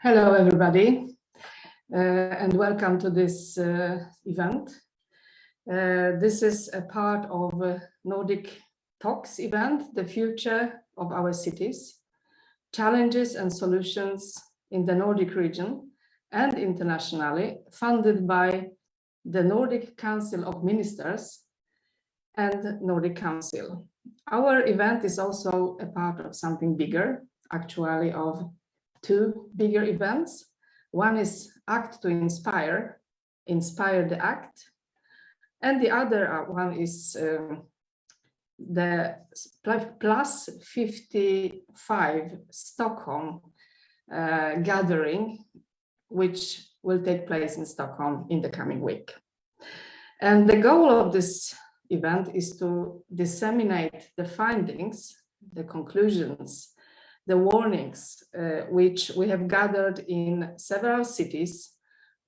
Hello, everybody, and welcome to this event. This is a part of Nordic Talks event, The Future of Our Cities, Challenges and Solutions in the Nordic region and internationally, funded by the Nordic Council of Ministers and Nordic Council. Our event is also a part of something bigger, actually of two bigger events. One is Act to Inspire, Inspire the Act, and the other one is the Plus 55 Stockholm gathering, which will take place in Stockholm in the coming week. And the goal of this event is to disseminate the findings, the conclusions, the warnings which we have gathered in several cities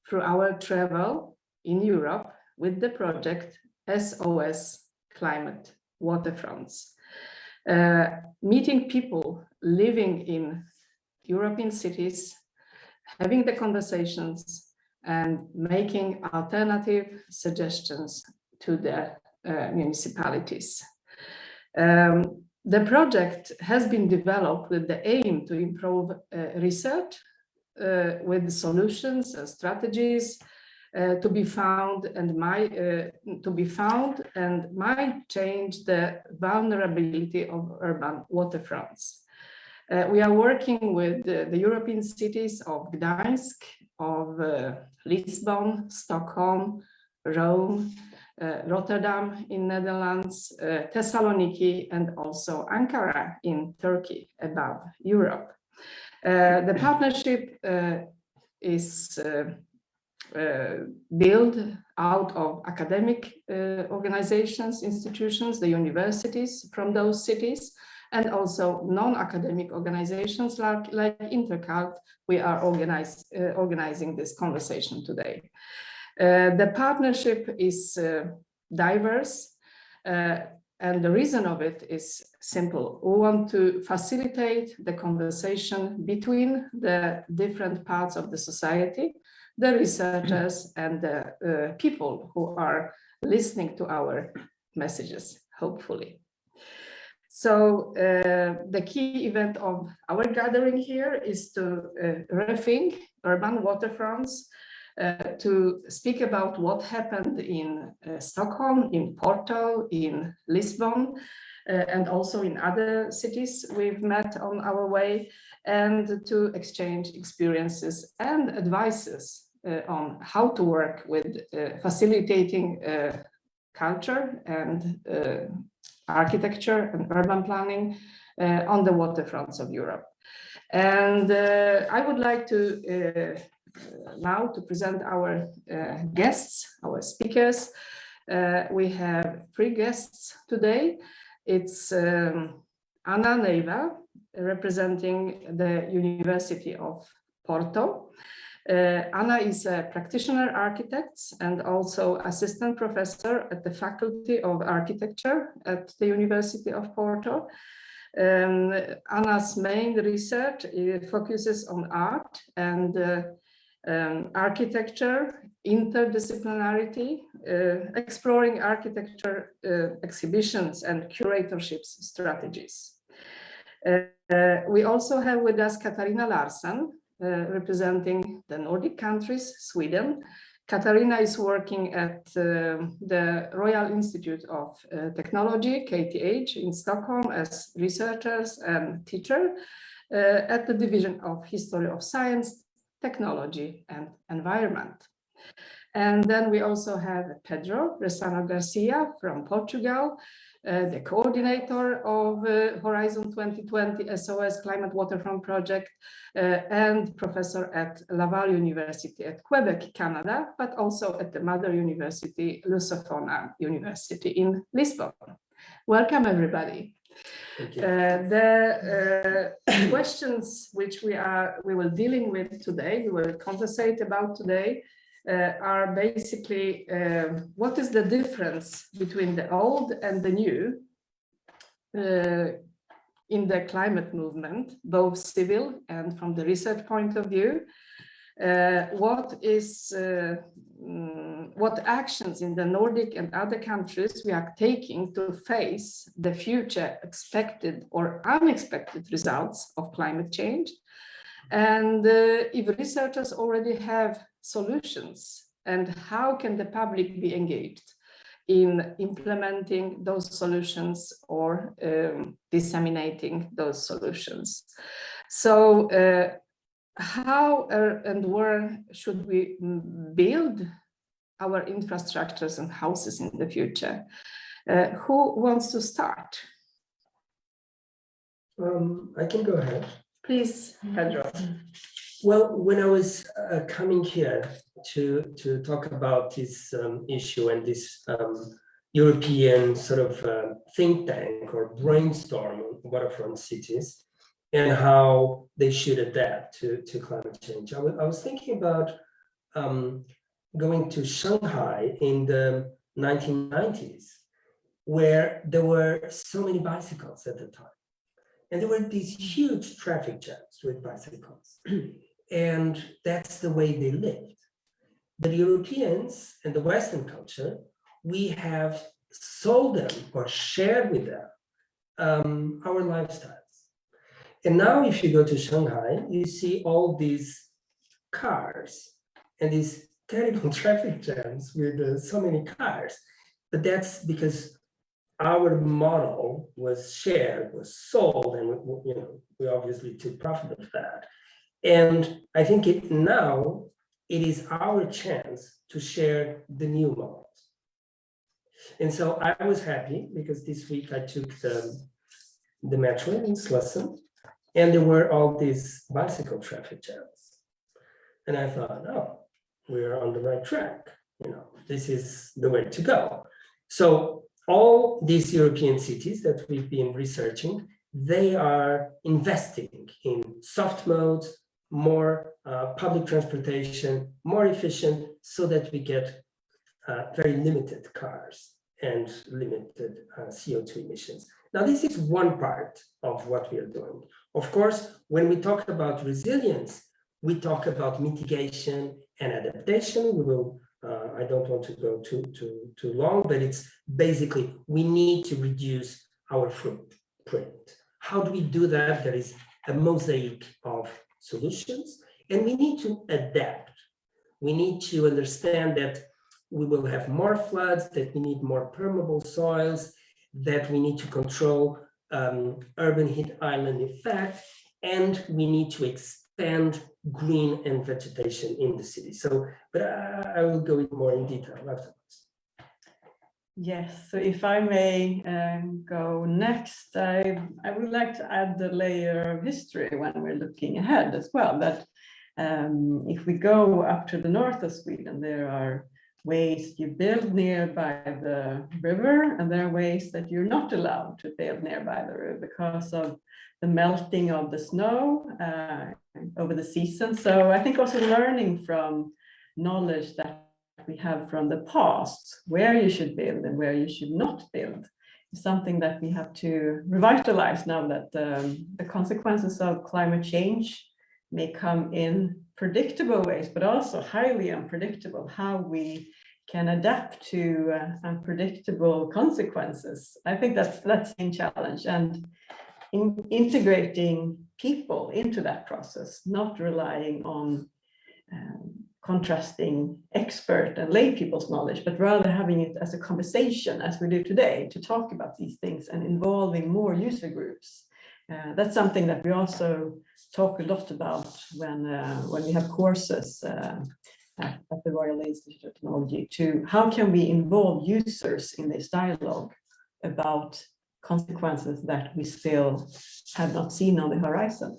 through our travel in Europe with the project S.O.S. Climate Waterfronts. Meeting people living in European cities, having the conversations and making alternative suggestions to the municipalities. The project has been developed with the aim to improve research with solutions and strategies to be found and might change the vulnerability of urban waterfronts. We are working with the European cities of Gdańsk, of Lisbon, Stockholm, Rome, Rotterdam in Netherlands, Thessaloniki, and also Ankara in Turkey, above Europe. The partnership is built out of academic organizations, institutions, the universities from those cities, and also non-academic organizations like Intercult. We are organizing this conversation today. The partnership is diverse, and the reason of it is simple. We want to facilitate the conversation between the different parts of the society, the researchers and the people who are listening to our messages, hopefully. So the key event of our gathering here is to rethink urban waterfronts, to speak about what happened in Stockholm, in Porto, in Lisbon, and also in other cities we've met on our way, and to exchange experiences and advices on how to work with facilitating culture and architecture and urban planning on the waterfronts of Europe. And I would like to now to present our guests, our speakers. We have three guests today. It's Anna Neiva, representing the University of Porto. Anna is a practitioner architect and also assistant professor at the Faculty of Architecture at the University of Porto. Anna's main research focuses on art and architecture, interdisciplinarity, exploring architecture exhibitions and curatorship strategies. We also have with us Katarina Larsen, representing the Nordic countries, Sweden. Katarina is working at the Royal Institute of Technology, KTH, in Stockholm as researcher and teacher at the Division of History of Science, Technology and Environment. And then we also have Pedro Ressano Garcia from Portugal, the coordinator of Horizon 2020 S.O.S. Climate Waterfront Project, and professor at Laval University at Quebec, Canada, but also at the mother university, Lusófona University in Lisbon. Welcome, everybody. The questions which we will dealing with today, we will conversate about today, are basically what is the difference between the old and the new in the climate movement, both civil and from the research point of view. What actions in the Nordic and other countries we are taking to face the future expected or unexpected results of climate change, and if researchers already have solutions, and how can the public be engaged in implementing those solutions or disseminating those solutions. So how and where should we build our infrastructures and houses in the future? Who wants to start? I can go ahead. Please, Pedro. Well, when I was coming here to talk about this issue and this European sort of think tank or brainstorm on waterfront cities and how they should adapt to climate change, I was thinking about going to Shanghai in the 1990s, where there were so many bicycles at the time. And there were these huge traffic jams with bicycles. And that's the way they lived. The Europeans and the Western culture, we have sold them or shared with them our lifestyles. And now if you go to Shanghai, you see all these cars and these terrible traffic jams with so many cars. But that's because our model was shared, was sold, and we obviously took profit of that. And I think now it is our chance to share the new models. And so I was happy because this week I took the metro in Larsen, and there were all these bicycle traffic jams. And I thought, oh, we're on the right track. This is the way to go. So all these European cities that we've been researching, they are investing in soft modes, more public transportation, more efficient, so that we get very limited cars and limited CO2 emissions. Now, this is one part of what we are doing. Of course, when we talk about resilience, we talk about mitigation and adaptation. We will, I don't want to go too long, but it's basically, we need to reduce our footprint. How do we do that? There is a mosaic of solutions, and we need to adapt. We need to understand that we will have more floods, that we need more permeable soils, that we need to control urban heat island effect, and we need to expand green and vegetation in the city. So, but I will go in more in detail afterwards. Yes, so if I may go next, I would like to add the layer of history when we're looking ahead as well, that if we go up to the north of Sweden, there are ways you build nearby the river, and there are ways that you're not allowed to build nearby the river because of the melting of the snow over the season. So I think also learning from knowledge that we have from the past, where you should build and where you should not build, is something that we have to revitalize now that the consequences of climate change may come in predictable ways, but also highly unpredictable, how we can adapt to unpredictable consequences. I think that's the main challenge, and integrating people into that process, not relying on contrasting expert and lay people's knowledge, but rather having it as a conversation, as we do today, to talk about these things and involving more user groups. That's something that we also talk a lot about when we have courses at the Royal Institute of Technology, to how can we involve users in this dialogue about consequences that we still have not seen on the horizon.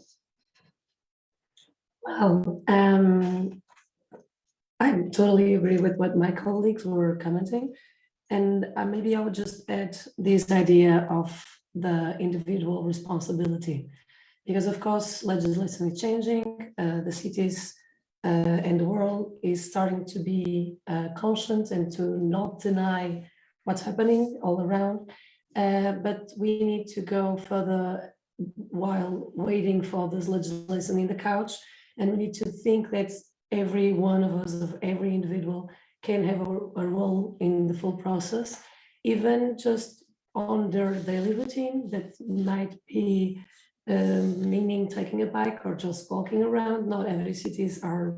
Well, I totally agree with what my colleagues were commenting, and maybe I would just add this idea of the individual responsibility, because of course legislation is changing, the cities and the world is starting to be conscious and to not deny what's happening all around, but we need to go further while waiting for this legislation in the couch. And we need to think that every one of us, of every individual, can have a role in the full process, even just on their daily routine. That might be meaning taking a bike or just walking around. Not every cities are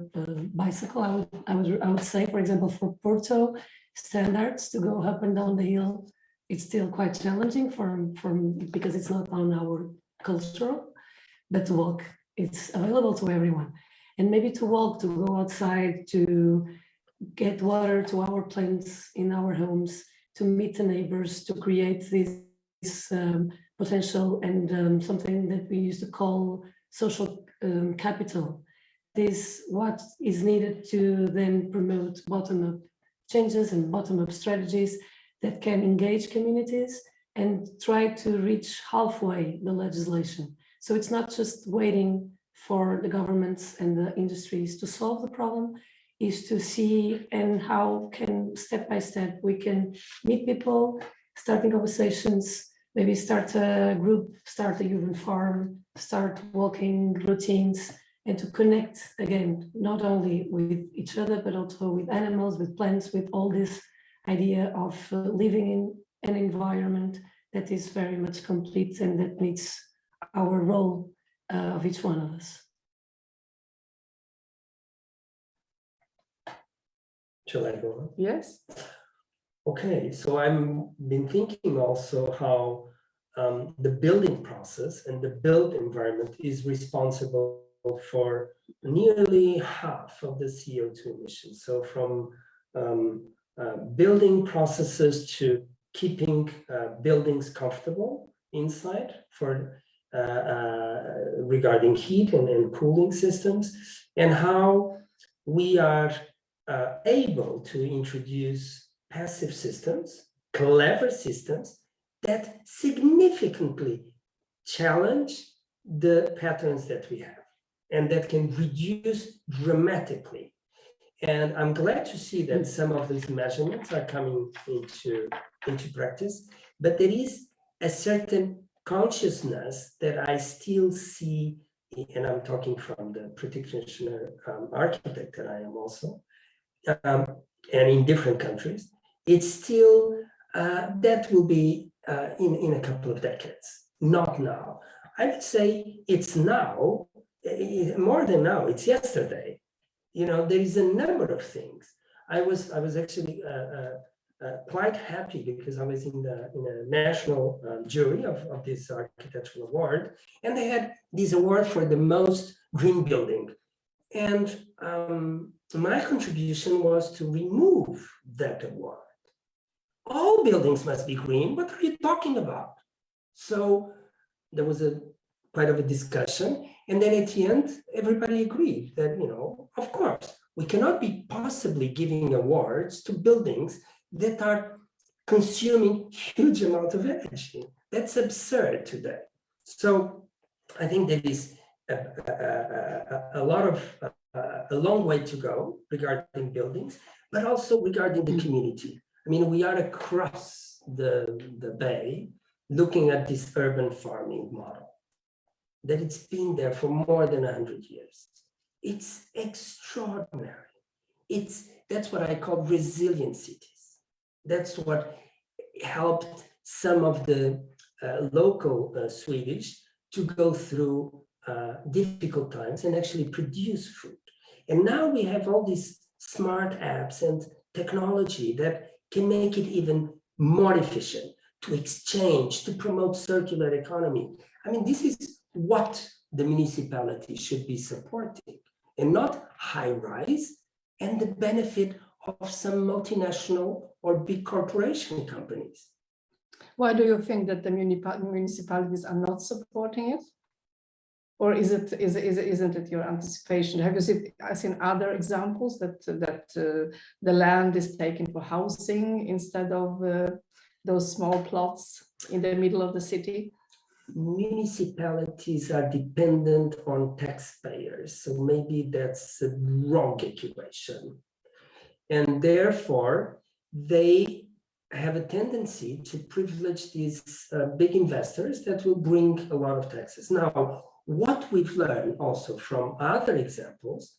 bicycle. I would say, for example, for Porto standards, to go up and down the hill, it's still quite challenging because it's not on our cultural, but to walk, it's available to everyone. And maybe to walk, to go outside, to get water to our plants in our homes, to meet the neighbors, to create this potential and something that we used to call social capital. This what is needed to then promote bottom-up changes and bottom-up strategies that can engage communities and try to reach halfway the legislation. So it's not just waiting for the governments and the industries to solve the problem, is to see and how can step by step we can meet people, starting conversations, maybe start a group, start a urban farm, start walking routines, and to connect again, not only with each other, but also with animals, with plants, with all this idea of living in an environment that is very much complete and that needs our role of each one of us. Shall I go on? Yes. Okay, so I've been thinking also how the building process and the built environment is responsible for nearly half of the CO2 emissions. So from building processes to keeping buildings comfortable inside for regarding heat and cooling systems, and how we are able to introduce passive systems, clever systems that significantly challenge the patterns that we have and that can reduce dramatically. And I'm glad to see that some of these measurements are coming into practice, but there is a certain consciousness that I still see, and I'm talking from the practitioner architect that I am also, and in different countries, it's still, that will be in a couple of decades, not now. I would say it's now, more than now, it's yesterday. You know, there is a number of things. I was actually quite happy because I was in a national jury of this architectural award, and they had this award for the most green building. And my contribution was to remove that award. All buildings must be green. What are you talking about? So there was quite of a discussion. And then at the end, everybody agreed that, you know, of course, we cannot be possibly giving awards to buildings that are consuming huge amount of energy. That's absurd today. So I think there is a long way to go regarding buildings, but also regarding the community. I mean, we are across the bay looking at this urban farming model, that it's been there for more than 100 years. It's extraordinary. That's what I call resilient cities. That's what helped some of the local Swedish to go through difficult times and actually produce food. And now we have all these smart apps and technology that can make it even more efficient to exchange, to promote circular economy. I mean, this is what the municipality should be supporting, and not high rise and the benefit of some multinational or big corporation companies. Why do you think that the municipalities are not supporting it? Or isn't it your anticipation? Have you seen other examples that the land is taken for housing instead of those small plots in the middle of the city? Municipalities are dependent on taxpayers, so maybe that's a wrong equation. And therefore, they have a tendency to privilege these big investors that will bring a lot of taxes. Now, what we've learned also from other examples,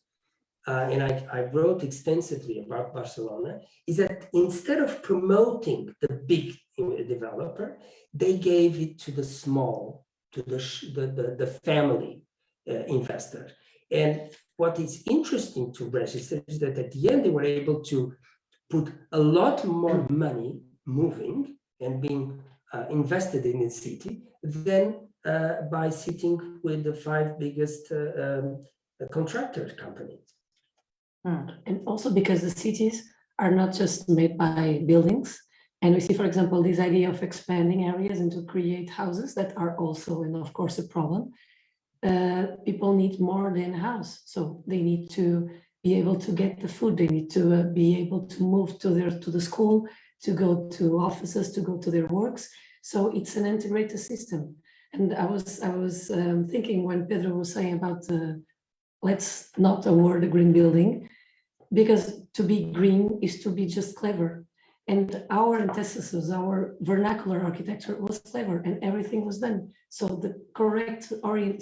and I wrote extensively about Barcelona, is that instead of promoting the big developer, they gave it to the small, to the family investor. And what is interesting to register is that at the end, they were able to put a lot more money moving and being invested in the city than by sitting with the 5 biggest contractor companies. And also because the cities are not just made by buildings. And we see, for example, this idea of expanding areas and to create houses that are also, and of course, a problem. People need more than a house. So they need to be able to get the food. They need to be able to move to the school, to go to offices, to go to their works. So it's an integrated system. And I was thinking when Pedro was saying about let's not award a green building, because to be green is to be just clever. And our antecessors, our vernacular architecture was clever and everything was done. So the correct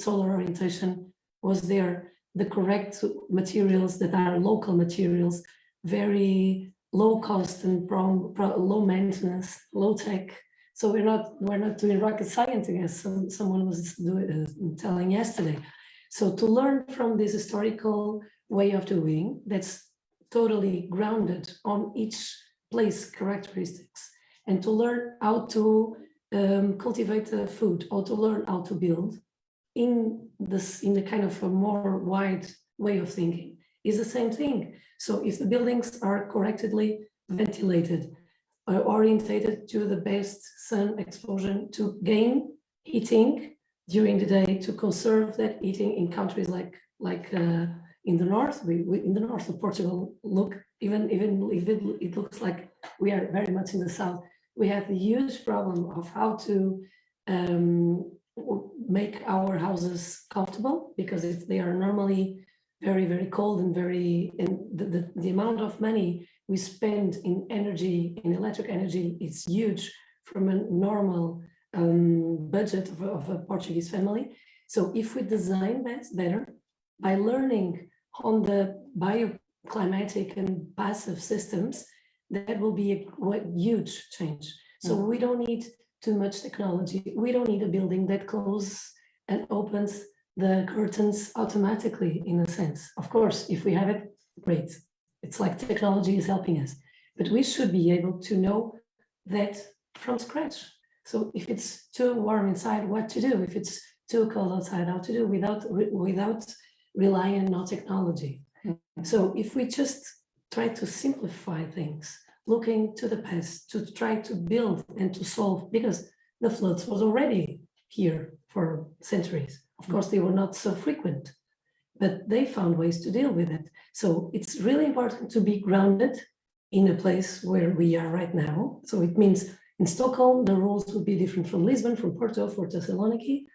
solar orientation was there, the correct materials that are local materials, very low cost and low maintenance, low tech. So we're not doing rocket science, I guess someone was telling yesterday. So to learn from this historical way of doing that's totally grounded on each place characteristics, and to learn how to cultivate the food, or to learn how to build in the kind of a more wide way of thinking is the same thing. So if the buildings are correctly ventilated, orientated to the best sun exposure, to gain heating during the day, to conserve that heating in countries like in the north, in the north of Portugal, even if it looks like we are very much in the south, we have a huge problem of how to make our houses comfortable, because they are normally very, very cold and the amount of money we spend in energy, in electric energy, is huge from a normal budget of a Portuguese family. So if we design that better by learning on the bioclimatic and passive systems, that will be a huge change. So we don't need too much technology. We don't need a building that closes and opens the curtains automatically, in a sense. Of course, if we have it, great. It's like technology is helping us, but we should be able to know that from scratch. So if it's too warm inside, what to do? If it's too cold outside, how to do without relying on technology. So if we just try to simplify things, looking to the past, to try to build and to solve, because the floods was already here for centuries. Of course, they were not so frequent, but they found ways to deal with it. So it's really important to be grounded in a place where we are right now. So it means in Stockholm, the rules would be different from Lisbon, from Porto, for Thessaloniki,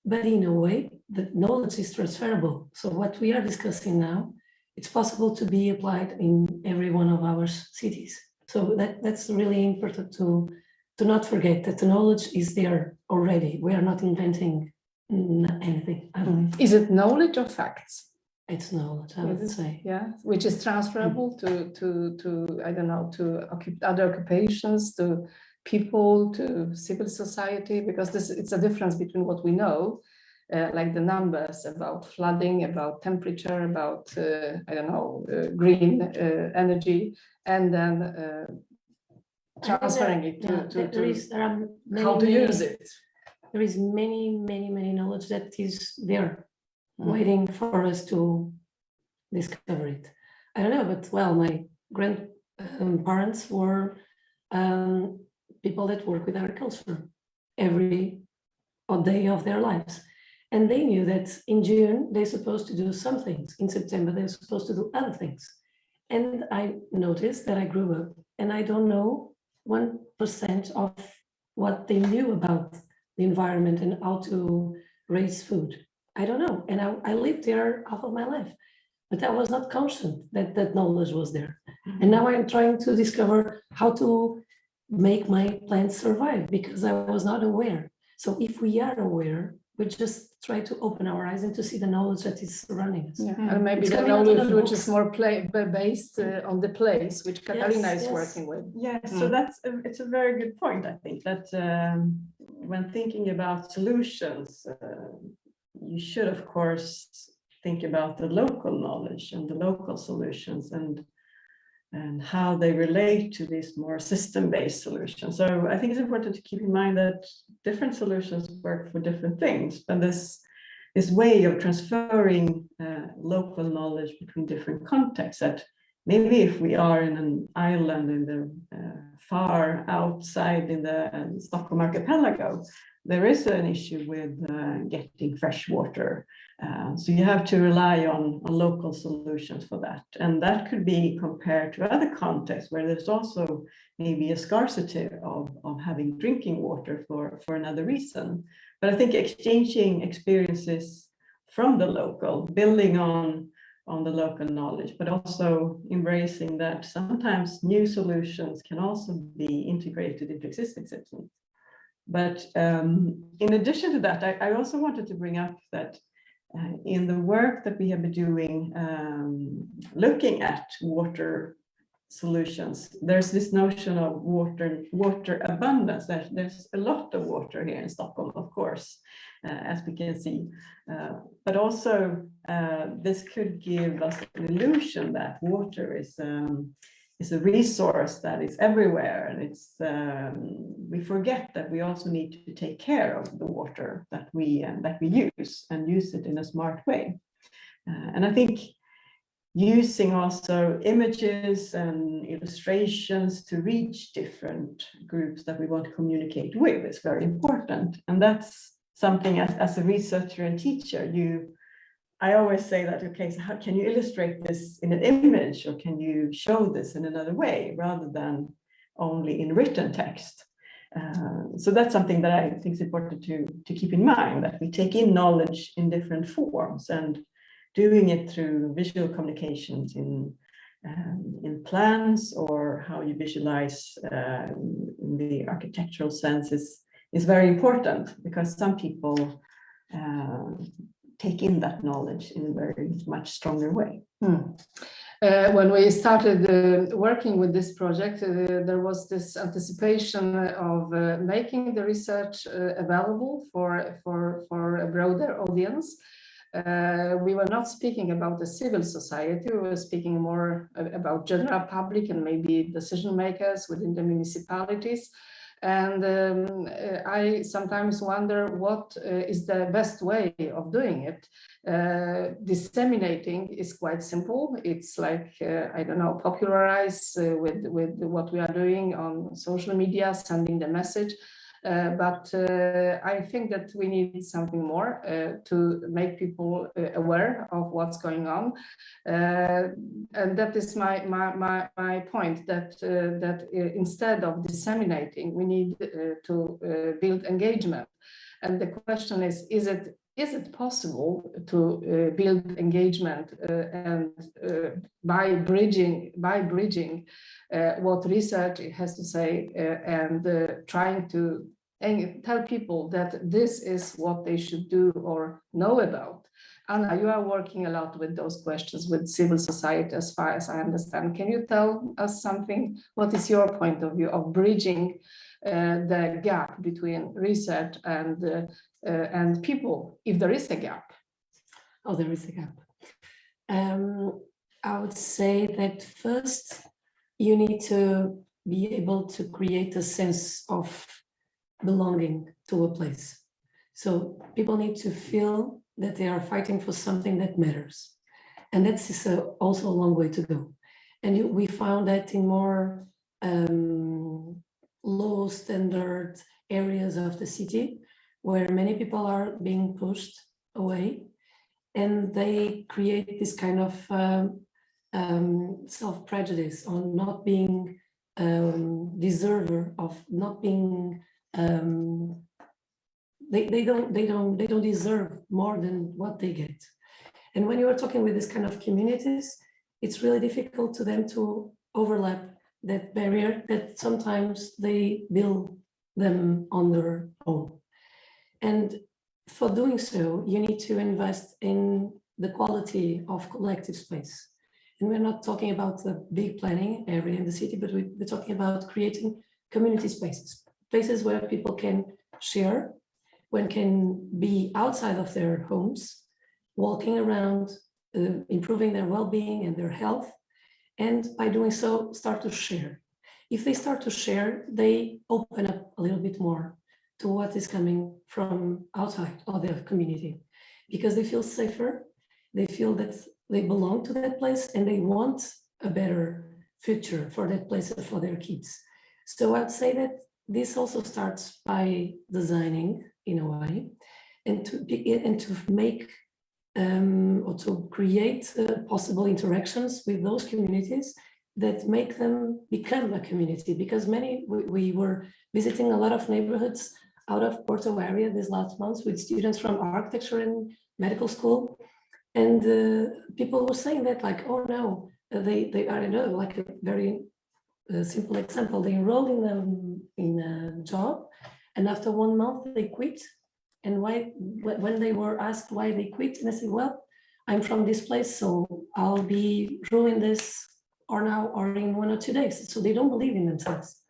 but in a way, the knowledge is transferable. So what we are discussing now, it's possible to be applied in every one of our cities. So that's really important to not forget that the knowledge is there already. We are not inventing anything. Is it knowledge or facts? It's knowledge, I would say. Yeah, which is transferable to I don't know, to other occupations, to people, to civil society, because it's a difference between what we know, like the numbers about flooding, about temperature, about I don't know, green energy, and then transferring it to how to use it. There is many knowledge that is there, waiting for us to discover it. I don't know, but well, my grandparents were people that work with agriculture every day of their lives. And they knew that in June, they're supposed to do some things. In September, they're supposed to do other things. And I noticed that I grew up and I don't know 1% of what they knew about the environment and how to raise food. I don't know. And I lived there half of my life, but I was not conscious that that knowledge was there. And now I'm trying to discover how to make my plants survive because I was not aware. So if we are aware, we just try to open our eyes and to see the knowledge that is surrounding us. Yeah, and maybe It's the coming out of knowledge the which books. is more based on the place which Katarina is yes. working with. Yes, so it's a very good point. I think that when thinking about solutions, you should of course think about the local knowledge and the local solutions and how they relate to these more system-based solutions. So I think it's important to keep in mind that different solutions work for different things, but this way of transferring local knowledge between different contexts, that maybe if we are in an island in the far outside in the Stockholm archipelago, there is an issue with getting fresh water. So you have to rely on local solutions for that. And that could be compared to other contexts where there's also maybe a scarcity of having drinking water for another reason. But I think exchanging experiences from the local, building on the local knowledge, but also embracing that sometimes new solutions can also be integrated into existing systems. But in addition to that, I also wanted to bring up that in the work that we have been doing, looking at water solutions, there's this notion of water abundance. There's a lot of water here in Stockholm, of course, as we can see, but also this could give us an illusion that water is a resource that is everywhere, and it's we forget that we also need to take care of the water that we use and use it in a smart way. And I think using also images and illustrations to reach different groups that we want to communicate with is very important. And that's something as a researcher and teacher, I always say that, okay, so how can you illustrate this in an image, or can you show this in another way rather than only in written text? So that's something that I think is important to keep in mind, that we take in knowledge in different forms, and doing it through visual communications in plans, or how you visualize in the architectural sense is very important, because some people take in that knowledge in a very much stronger way. When we started working with this project, there was this anticipation of making the research available for a broader audience. We were not speaking about the civil society, we were speaking more about general public and maybe decision makers within the municipalities. And I sometimes wonder what is the best way of doing it. Disseminating is quite simple. It's like, I don't know, popularize with what we are doing on social media, sending the message. But I think that we need something more to make people aware of what's going on, and that is my point. That instead of disseminating, we need to build engagement. And the question is it possible to build engagement and by bridging what research has to say and trying to tell people that this is what they should do or know about? Anna, you are working a lot with those questions with civil society, as far as I understand. Can you tell us something? What is your point of view of bridging the gap between research and people, if there is a gap? Oh, there is a gap. I would say that first you need to be able to create a sense of belonging to a place. So people need to feel that they are fighting for something that matters. And that's also a long way to go. And we found that in more low standard areas of the city, where many people are being pushed away, and they create this kind of self-prejudice on not being deserver of not being they don't deserve more than what they get. And when you are talking with this kind of communities, it's really difficult to them to overlap that barrier that sometimes they build them on their own. And for doing so, you need to invest in the quality of collective space. And we're not talking about the big planning area in the city, but we're talking about creating community spaces, places where people can share, when can be outside of their homes, walking around, improving their well-being and their health, and by doing so, start to share. If they start to share, they open up a little bit more to what is coming from outside of their community, because they feel safer, they feel that they belong to that place, and they want a better future for that place and for their kids. So I'd say that this also starts by designing in a way, and to make or to create possible interactions with those communities that make them become a community. Because we were visiting a lot of neighborhoods out of Porto area this last month with students from architecture and medical school, and people were saying that, like, oh no, they I don't know, like a very simple example, they enrolled in them in a job, and after 1 month they quit. And why? When they were asked why they quit, and they said, well, I'm from this place, so I'll be doing this or now or in 1 or 2 days. So they don't believe in themselves.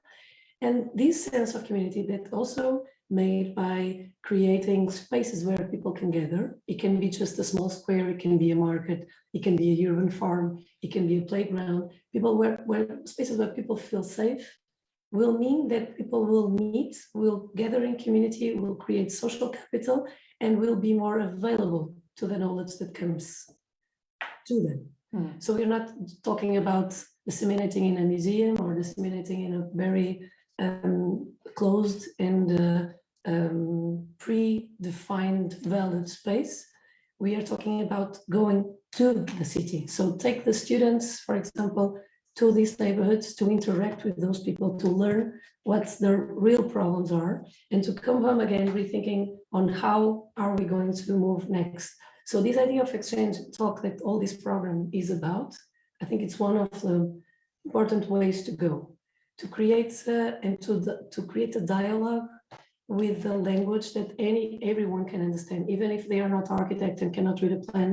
And this sense of community that also made by creating spaces where people can gather. It can be just a small square, it can be a market, it can be a urban farm, it can be a playground. People where spaces where people feel safe will mean that people will meet, will gather in community, will create social capital, and will be more available to the knowledge that comes to them. So we're not talking about disseminating in a museum or disseminating in a very closed and predefined valid space. We are talking about going to the city. So take the students, for example, to these neighborhoods to interact with those people, to learn what their real problems are, and to come home again rethinking on how are we going to move next. So this idea of exchange talk that all this program is about, I think it's one of the important ways to go, to create to create a dialogue with the language that everyone can understand, even if they are not architect and cannot read a plan,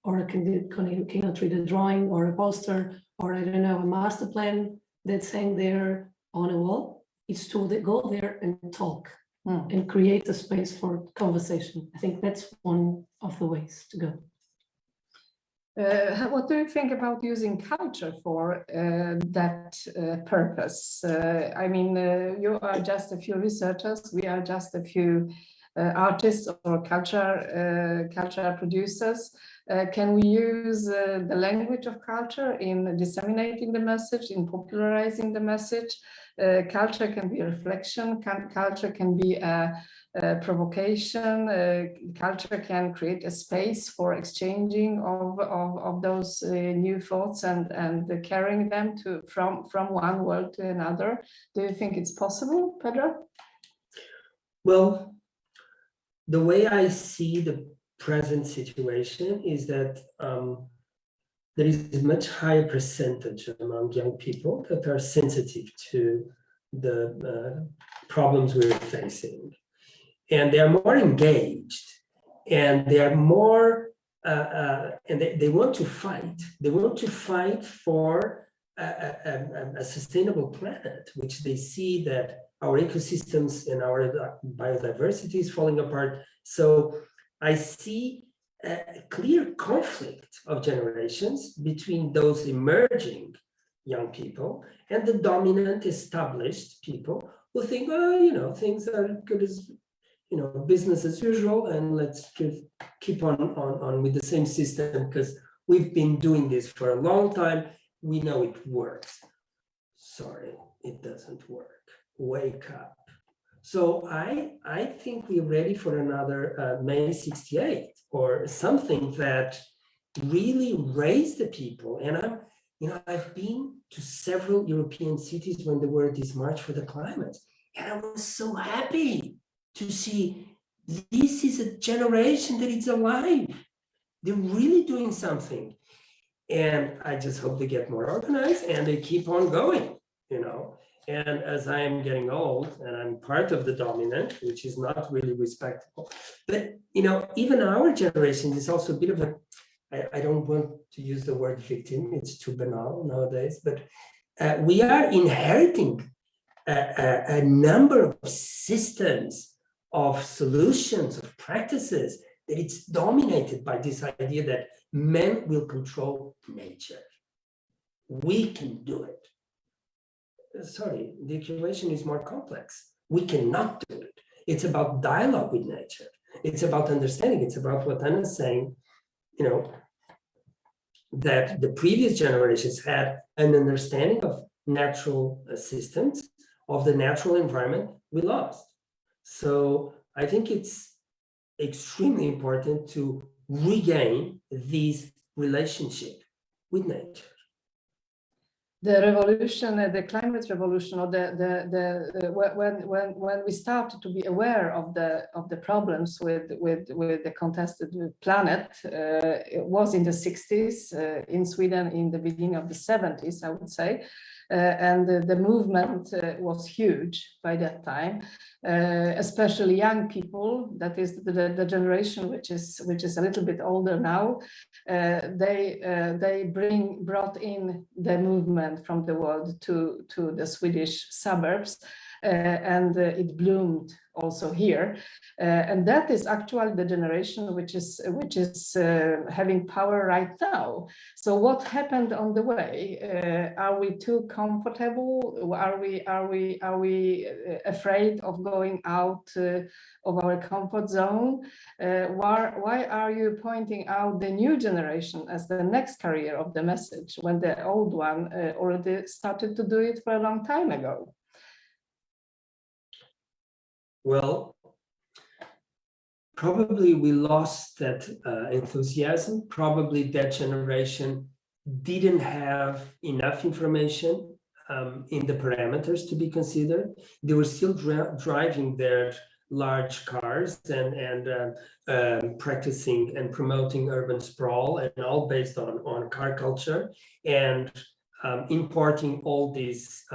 or cannot read a drawing or a poster, or I don't know, a master plan that's hanging there on a wall. It's to go there and talk and create a space for conversation. I think that's one of the ways to go. What do you think about using culture for that purpose? I mean, you are just a few researchers, we are just a few artists or culture producers. Can we use the language of culture in disseminating the message, in popularizing the message? Culture can be a reflection, culture can be a provocation, culture can create a space for exchanging of those new thoughts and carrying them from one world to another. Do you think it's possible, Pedro? Well, the way I see the present situation is that there is a much higher percentage among young people that are sensitive to the problems we're facing. And they are more engaged, and they are more, and they want to fight. They want to fight for a sustainable planet, which they see that our ecosystems and our biodiversity is falling apart. So I see a clear conflict of generations between those emerging young people and the dominant established people who think, well, you know, things are good as, you know, business as usual, and let's keep on with the same system because we've been doing this for a long time. We know it works. Sorry, it doesn't work. Wake up. So I think we're ready for another May 68 or something that really raised the people. And I've been to several European cities when there were this March for the Climate, and I was so happy to see this is a generation that is alive. They're really doing something. And I just hope they get more organized and they keep on going. you know. And as I am getting old, and I'm part of the dominant, which is not really respectable, but you know, even our generation is also a bit of a, I don't want to use the word victim, it's too banal nowadays, but we are inheriting a number of systems, of solutions, of practices, that it's dominated by this idea that men will control nature. We can do it. Sorry, the equation is more complex. We cannot do it. It's about dialogue with nature. It's about understanding. It's about what Anna's saying, you know, that the previous generations had an understanding of natural systems, of the natural environment we lost. So I think it's extremely important to regain this relationship with nature. The revolution, the climate revolution, or when we started to be aware of the problems with the contested planet, it was in the 60s in Sweden, in the beginning of the 70s, I would say. And the movement was huge by that time, especially young people. That is the generation which is a little bit older now. They brought in the movement from the world to the Swedish suburbs, and it bloomed also here. And that is actually the generation which is having power right now. So what happened on the way? Are we too comfortable? Are we afraid of going out of our comfort zone? Why are you pointing out the new generation as the next carrier of the message when the old one already started to do it for a long time ago? Well, probably we lost that enthusiasm. Probably that generation didn't have enough information in the parameters to be considered. They were still driving their large cars and practicing and promoting urban sprawl, and all based on car culture, and importing all this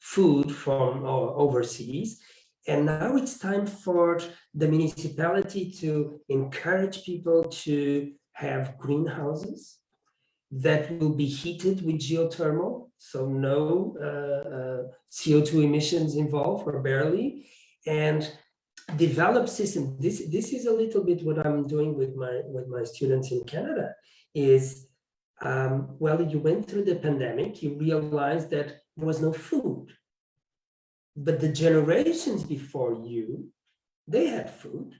food from overseas. And now it's time for the municipality to encourage people to have greenhouses that will be heated with geothermal, so no CO2 emissions involved, or barely, and develop systems. This is a little bit what I'm doing with my students in Canada. Is well, you went through the pandemic, you realized that there was no food. But the generations before you, they had food.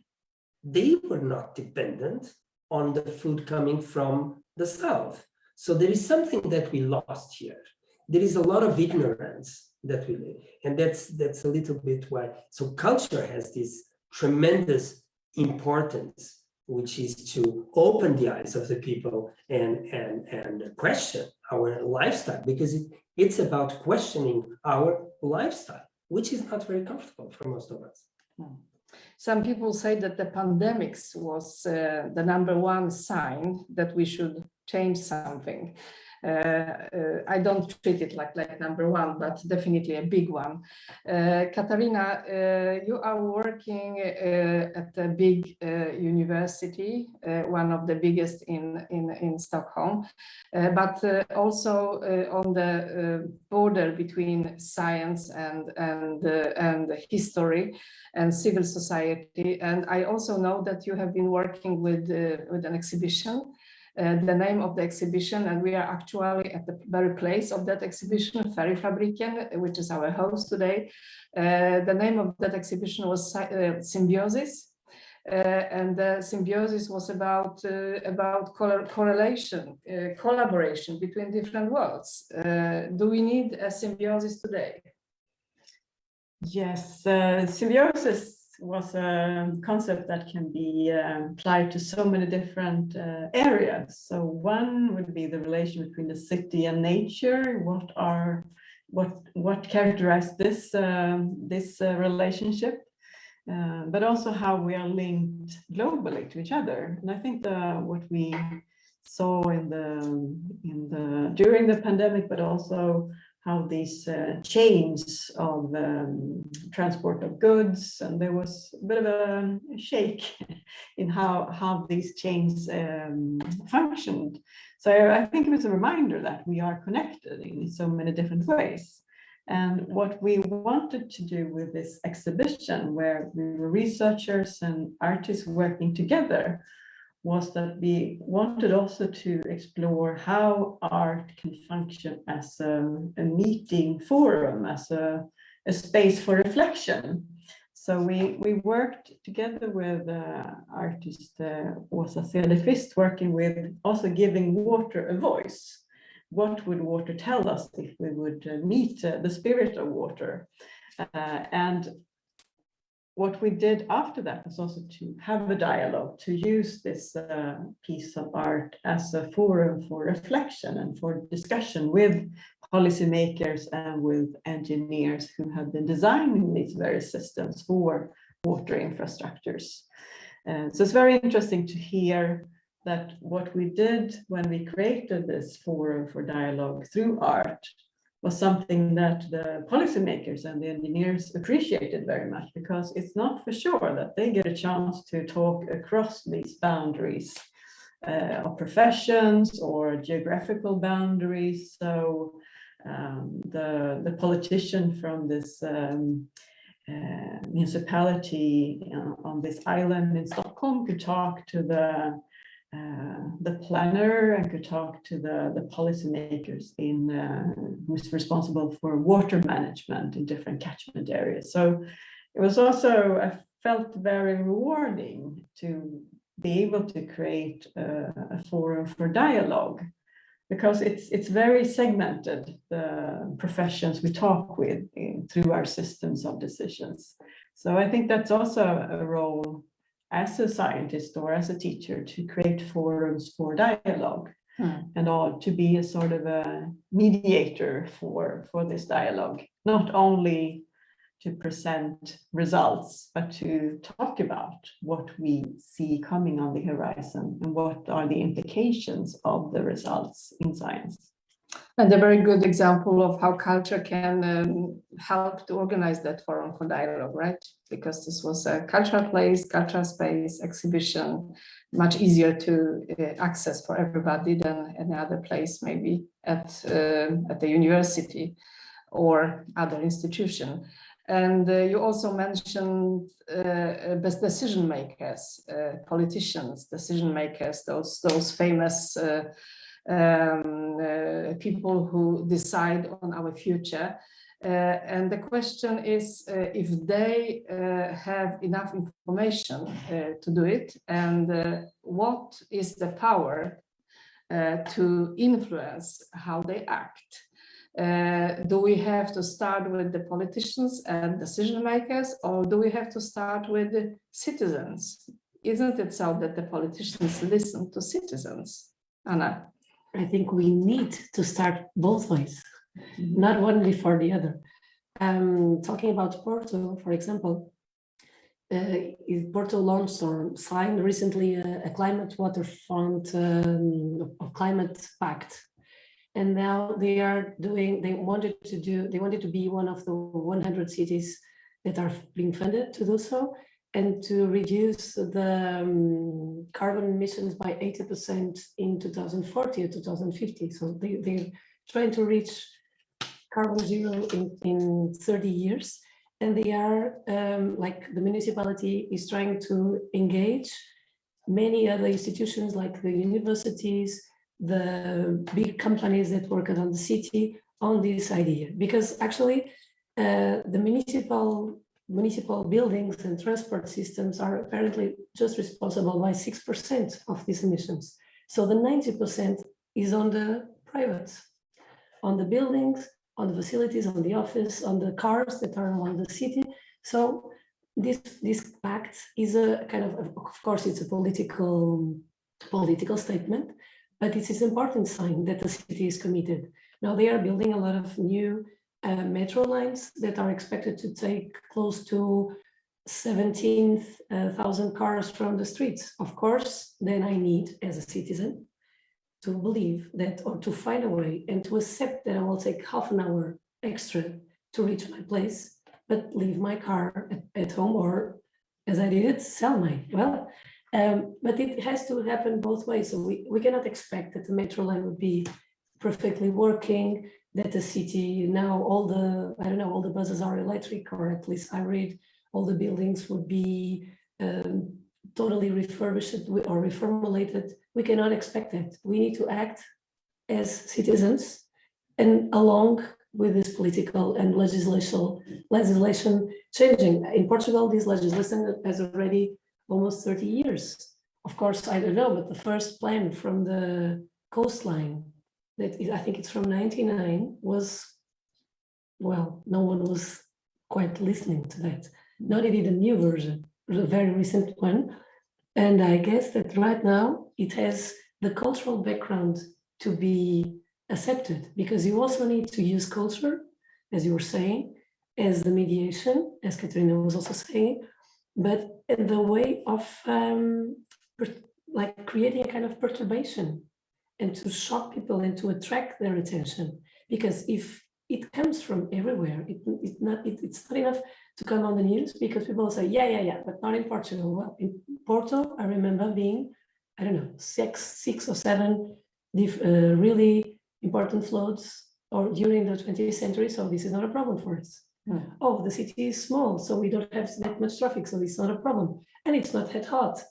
They were not dependent on the food coming from the south. So there is something that we lost here. There is a lot of ignorance that we live, and that's a little bit why. So culture has this tremendous importance, which is to open the eyes of the people and question our lifestyle, because it's about questioning our lifestyle, which is not very comfortable for most of us. Some people say that the pandemics was the #1 sign that we should change something. I don't treat it like #1, but definitely a big one. Katarina, you are working at a big university, one of the biggest in Stockholm, but also on the border between science and history and civil society. And I also know that you have been working with an exhibition. The name of the exhibition, and we are actually at the very place of that exhibition, Färgfabriken, which is our host today. The name of that exhibition was Symbiosis, and the symbiosis was about correlation, collaboration between different worlds. Do we need a symbiosis today? Yes, symbiosis was a concept that can be applied to so many different areas. So one would be the relation between the city and nature. What characterizes this relationship, but also how we are linked globally to each other. And I think what we saw during the pandemic, but also how these chains of transport of goods, and there was a bit of a shake in how these chains functioned. So I think it was a reminder that we are connected in so many different ways. And what we wanted to do with this exhibition, where we were researchers and artists working together, was that we wanted also to explore how art can function as a meeting forum, as a space for reflection. So we worked together with artist Åsa Cederqvist, working with also giving water a voice. What would water tell us if we would meet the spirit of water? And what we did after that was also to have a dialogue, to use this piece of art as a forum for reflection and for discussion with policymakers and with engineers who have been designing these various systems for water infrastructures. So it's very interesting to hear that what we did when we created this forum for dialogue through art was something that the policymakers and the engineers appreciated very much, because it's not for sure that they get a chance to talk across these boundaries of professions or geographical boundaries. So the politician from this municipality on this island in Stockholm could talk to the planner and could talk to the policymakers who's responsible for water management in different catchment areas. So it was also, I felt very rewarding to be able to create a forum for dialogue, because it's very segmented, the professions we talk with through our systems of decisions. So I think that's also a role as a scientist or as a teacher, to create forums for dialogue and all, to be a sort of a mediator for this dialogue, not only to present results, but to talk about what we see coming on the horizon and what are the implications of the results in science. And a very good example of how culture can help to organize that forum for dialogue, right? Because this was a cultural place, cultural space, exhibition, much easier to access for everybody than any other place, maybe at the university or other institution. And you also mentioned best decision makers, politicians, decision makers, those famous people who decide on our future. And the question is if they have enough information to do it, and what is the power to influence how they act. Do we have to start with the politicians and decision makers, or do we have to start with the citizens? Isn't it so that the politicians listen to citizens? Anna? I think we need to start both ways, not one before the other. Talking about Porto, for example, Porto launched or signed recently a climate waterfront, a climate pact. And now they wanted to be one of the 100 cities that are being funded to do so, and to reduce the carbon emissions by 80% in 2040 or 2050. So they're trying to reach carbon zero in 30 years. And they are, like the municipality is trying to engage many other institutions like the universities, the big companies that work on the city on this idea. Because actually the municipal buildings and transport systems are apparently just responsible by 6% of these emissions. So the 90% is on the private, on the buildings, on the facilities, on the office, on the cars that are on the city. So this pact is a kind of course, it's a political statement, but it is an important sign that the city is committed. Now they are building a lot of new metro lines that are expected to take close to 17,000 cars from the streets. Of course, then I need, as a citizen, to believe that, or to find a way and to accept that I will take half an hour extra to reach my place, but leave my car at home, or as I did, sell mine. Well, but it has to happen both ways. So we cannot expect that the metro line would be perfectly working, that the city now, all the buses are electric, or at least hybrid, all the buildings would be totally refurbished or reformulated. We cannot expect that. We need to act as citizens and along with this political and legislation changing. In Portugal, this legislation has already almost 30 years. Of course, I don't know, but the first plan from the coastline, I think it's from 1999, was, well, no one was quite listening to that. Now they did a new version, a very recent one. And I guess that right now it has the cultural background to be accepted, because you also need to use culture, as you were saying, as the mediation, as Katarina was also saying, but in the way of like creating a kind of perturbation and to shock people and to attract their attention. Because if it comes from everywhere, it's not enough to come on the news, because people say, yeah, but not in Portugal. Well, in Porto, I remember being, I don't know, six or seven really important floods or during the 20th century, so this is not a problem for us. Oh, the city is small, so we don't have that much traffic, so it's not a problem. And it's not that hot.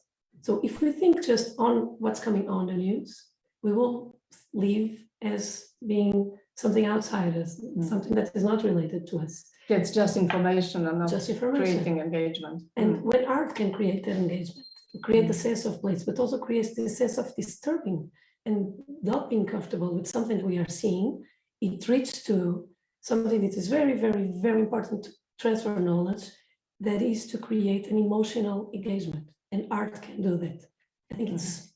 So if we think just on what's coming on the news, we will live as being something outside us, something that is not related to us. It's just information and not just information. Creating engagement. And when art can create that engagement, create the sense of place, but also creates the sense of disturbing and not being comfortable with something that we are seeing, it reaches to something that is very, very, very important to transfer knowledge, that is to create an emotional engagement. And art can do that. I think it's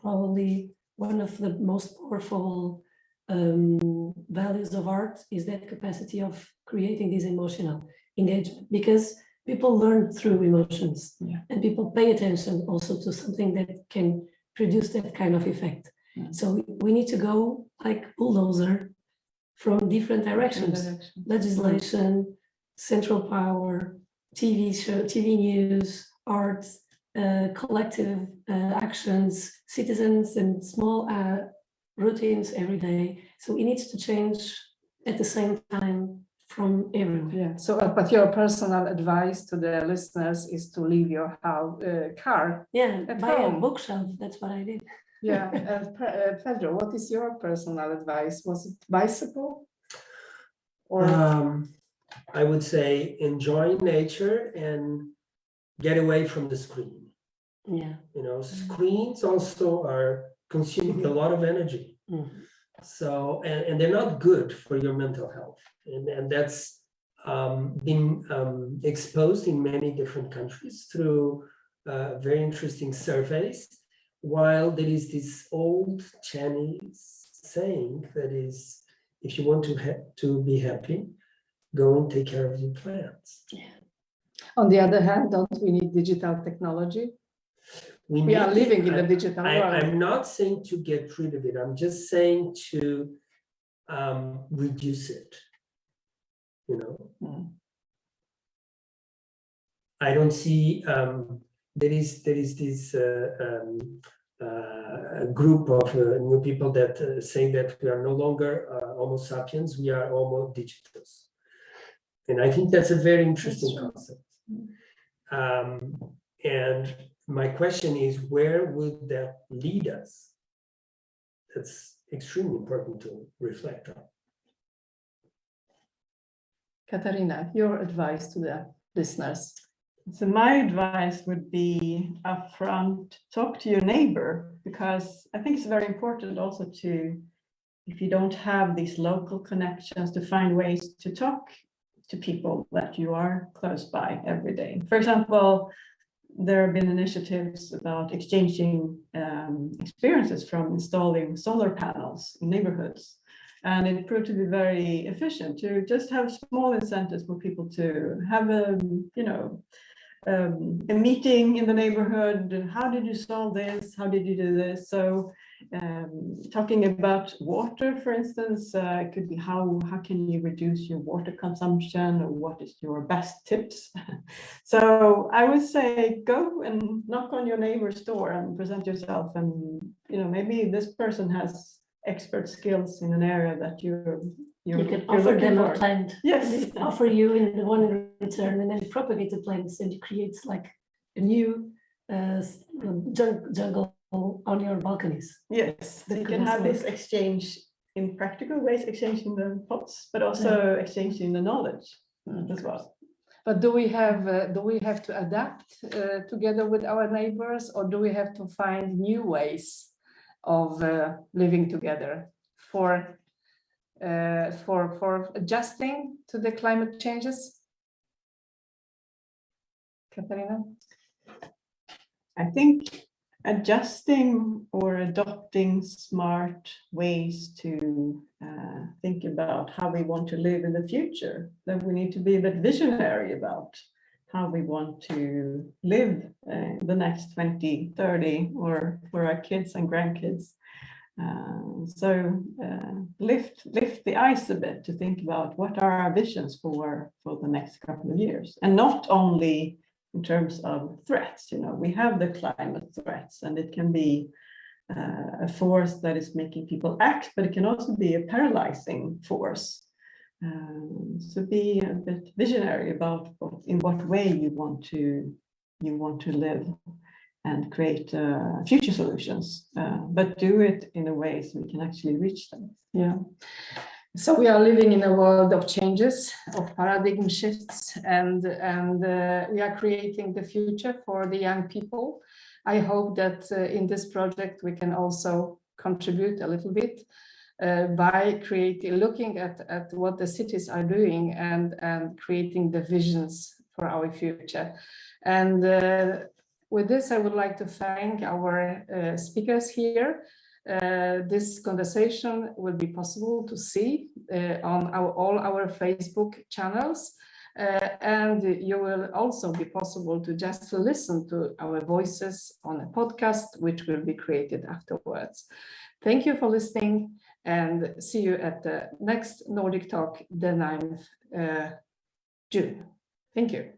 probably one of the most powerful values of art, is that capacity of creating this emotional engagement, because people learn through emotions, and people pay attention also to something that can produce that kind of effect. So we need to go like bulldozer from different directions: legislation, central power, TV show, TV news, art, collective actions, citizens, and small routines every day. So it needs to change at the same time from everywhere. Yeah. So, but your personal advice to the listeners is to leave your car. Yeah, at buy home. a bookshelf. That's what I did. Yeah. Pedro, what is your personal advice? Was it bicycle? Or I would say enjoy nature and get away from the screen. Yeah. You know, screens also are consuming a lot of energy. So, and they're not good for your mental health. And that's been exposed in many different countries through very interesting surveys. While there is this old Chinese saying that is, if you want to be happy, go and take care of your plants. Yeah. On the other hand, don't we need digital technology? We are living in the digital world. I'm not saying to get rid of it. I'm just saying to reduce it. You know, I don't see. There is this group of new people that say that we are no longer Homo sapiens. We are Homo digitals, and I think that's a very interesting concept. And my question is, where would that lead us? That's extremely important to reflect on. Katarina, your advice to the listeners. So my advice would be upfront, talk to your neighbor, because I think it's very important also to, if you don't have these local connections, to find ways to talk to people that you are close by every day. For example, there have been initiatives about exchanging experiences from installing solar panels in neighborhoods. And it proved to be very efficient to just have small incentives for people to have a meeting in the neighborhood. How did you solve this? How did you do this? So talking about water, for instance, it could be how can you reduce your water consumption, or what is your best tips? So I would say go and knock on your neighbor's door and present yourself, and maybe this person has expert skills in an area that you can offer them a plant. Yes, they offer you in the one in return, and then you propagate the plants, and it creates like a new jungle on your balconies. Yes, so you can have this exchange in practical ways, exchanging the pots, but also exchanging the knowledge as well. But do we have to adapt together with our neighbors, or do we have to find new ways of living together for adjusting to the climate changes? Katarina? I think adjusting or adopting smart ways to think about how we want to live in the future, that we need to be a bit visionary about how we want to live the next 20, 30, or for our kids and grandkids. So lift the ice a bit to think about what are our visions for the next couple of years, and not only in terms of threats. We have the climate threats, and it can be a force that is making people act, but it can also be a paralyzing force. So be a bit visionary about in what way you want to live and create future solutions, but do it in a way so we can actually reach them. Yeah. So we are living in a world of changes, of paradigm shifts, and we are creating the future for the young people. I hope that in this project we can also contribute a little bit by looking at what the cities are doing and creating the visions for our future. And with this, I would like to thank our speakers here. This conversation will be possible to see on all our Facebook channels, and you will also be possible to just listen to our voices on a podcast, which will be created afterwards. Thank you for listening, and see you at the next Nordic Talk, the 9th June. Thank you.